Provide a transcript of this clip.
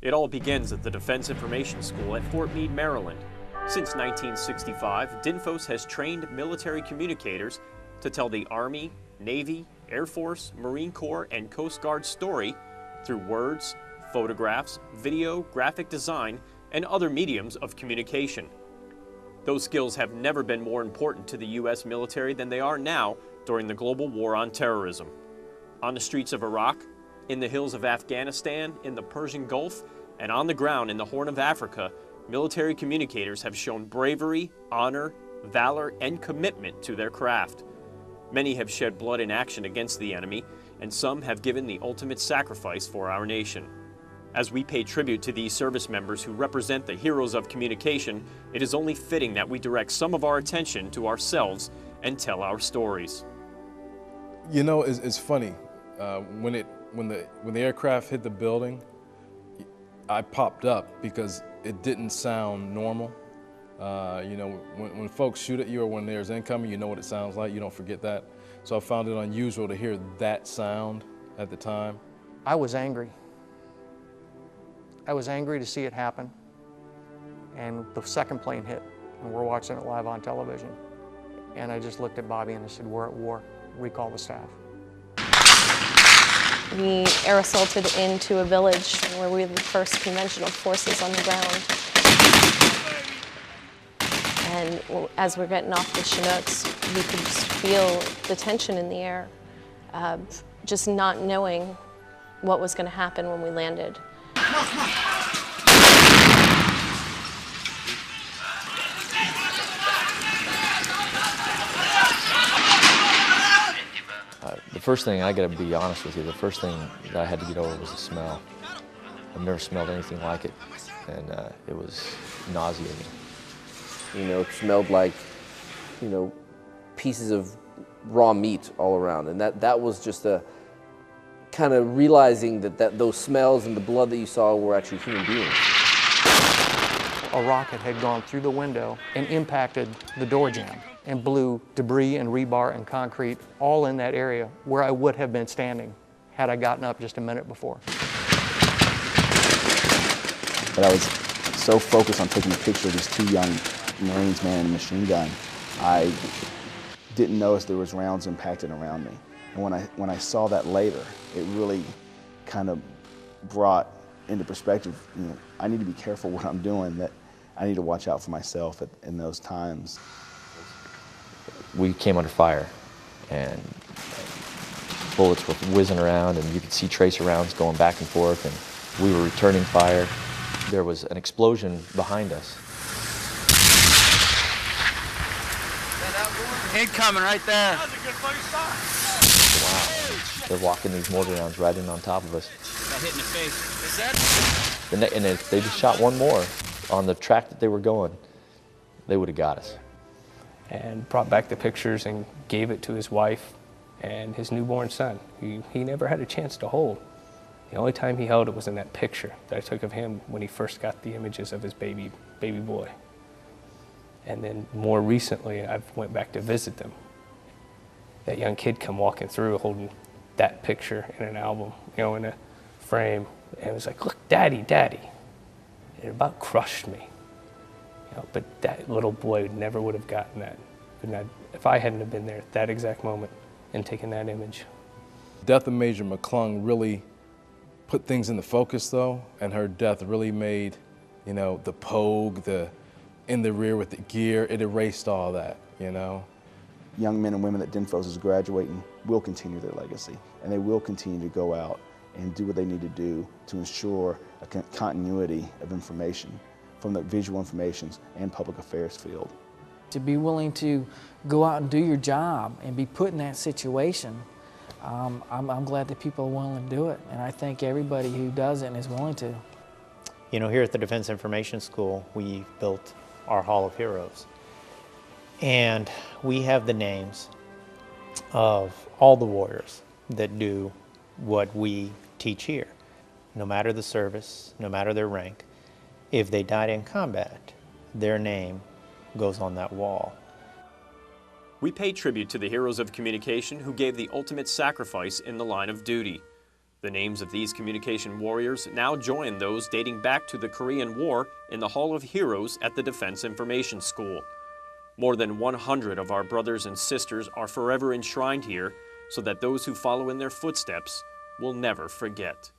It all begins at the Defense Information School at Fort Meade, Maryland. Since 1965, DINFOS has trained military communicators to tell the Army, Navy, Air Force, Marine Corps, and Coast Guard story through words, photographs, video, graphic design, and other mediums of communication. Those skills have never been more important to the U.S. military than they are now during the global war on terrorism. On the streets of Iraq, in the hills of Afghanistan, in the Persian Gulf, and on the ground in the Horn of Africa, military communicators have shown bravery, honor, valor, and commitment to their craft. Many have shed blood in action against the enemy, and some have given the ultimate sacrifice for our nation. As we pay tribute to these service members who represent the heroes of communication, it is only fitting that we direct some of our attention to ourselves and tell our stories. You know, it's funny. When the aircraft hit the building, I popped up because it didn't sound normal. You know, when folks shoot at you or when there's incoming, you know what it sounds like. You don't forget that. So I found it unusual to hear that sound at the time. I was angry. I was angry to see it happen. And the second plane hit, and we're watching it live on television. And I just looked at Bobby and I said, "We're at war. Recall the staff." We air assaulted into a village where we were the first conventional forces on the ground. And as we're getting off the Chinooks, we could just feel the tension in the air, just not knowing what was going to happen when we landed. The first thing, I gotta be honest with you, the first thing that I had to get over was the smell. I've never smelled anything like it, and it was nauseating. You know, it smelled like, you know, pieces of raw meat all around, and that was just a kind of realizing that those smells and the blood that you saw were actually human beings. A rocket had gone through the window and impacted the door jamb and blew debris and rebar and concrete all in that area where I would have been standing had I gotten up just a minute before. But I was so focused on taking a picture of these two young Marines manning a machine gun, I didn't notice there was rounds impacting around me. And when I saw that later, it really kind of brought into perspective, you know, I need to be careful what I'm doing, that I need to watch out for myself in those times. We came under fire, and bullets were whizzing around, and you could see tracer rounds going back and forth, and we were returning fire. There was an explosion behind us. Incoming right there. Wow. They're walking these mortar rounds right in on top of us. Got hit in the face. Is that? And if they just shot one more on the track that they were going, they would have got us. And brought back the pictures and gave it to his wife and his newborn son. He never had a chance to hold. The only time he held it was in that picture that I took of him when he first got the images of his baby boy. And then more recently, I went back to visit them. That young kid come walking through holding that picture in an album, you know, in a frame, and it was like, "Look, Daddy, Daddy." It about crushed me. You know, but that little boy never would have gotten that if I hadn't have been there at that exact moment and taken that image. Death of Major McClung really put things into focus, though, and her death really made, you know, the pogue, the in the rear with the gear, it erased all that, you know. Young men and women that DINFOS is graduating will continue their legacy, and they will continue to go out and do what they need to do to ensure a continuity of information from the visual informations and public affairs field. To be willing to go out and do your job and be put in that situation, I'm glad that people are willing to do it, and I think everybody who does it and is willing to. You know, here at the Defense Information School, we built our Hall of Heroes. And we have the names of all the warriors that do what we teach here. No matter the service, no matter their rank, if they died in combat, their name goes on that wall. We pay tribute to the heroes of communication who gave the ultimate sacrifice in the line of duty. The names of these communication warriors now join those dating back to the Korean War in the Hall of Heroes at the Defense Information School. More than 100 of our brothers and sisters are forever enshrined here so that those who follow in their footsteps will never forget.